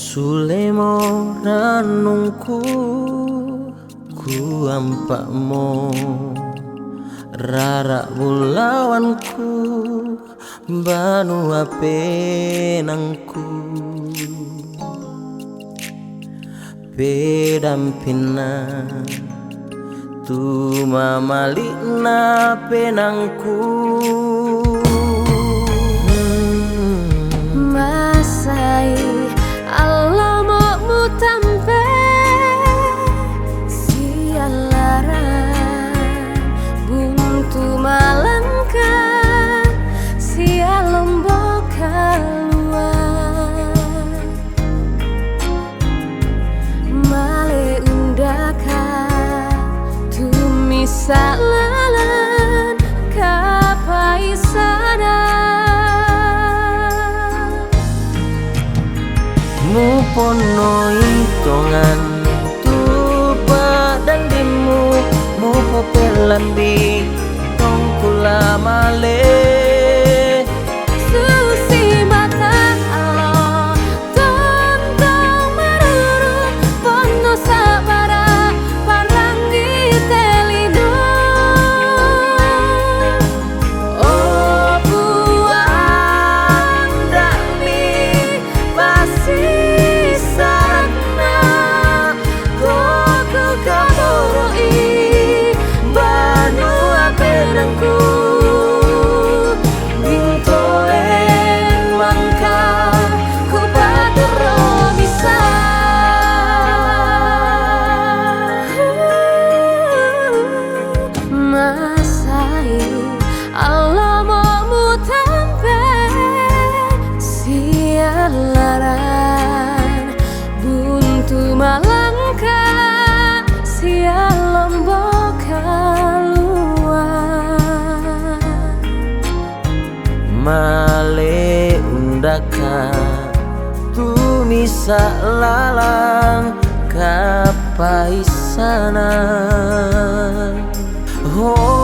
Sulemo ranungku ku ampakmu rarak bulawanku banu apenangku pedampina tu mamalina penangku Masai Allah mau tampe sialaran buntu malangkan sialombo keluar male undaka tumis lalan kapaisana mupono hitungan tupa dan dimu mupo pelambi tongkula male susi mata Allah tontong maruru pono sabara parangi telino oh buang dami pasti Allah mau tampe sialaran buntu malangka sialombo keluar male undaka tumisa lalang kapaisanan oh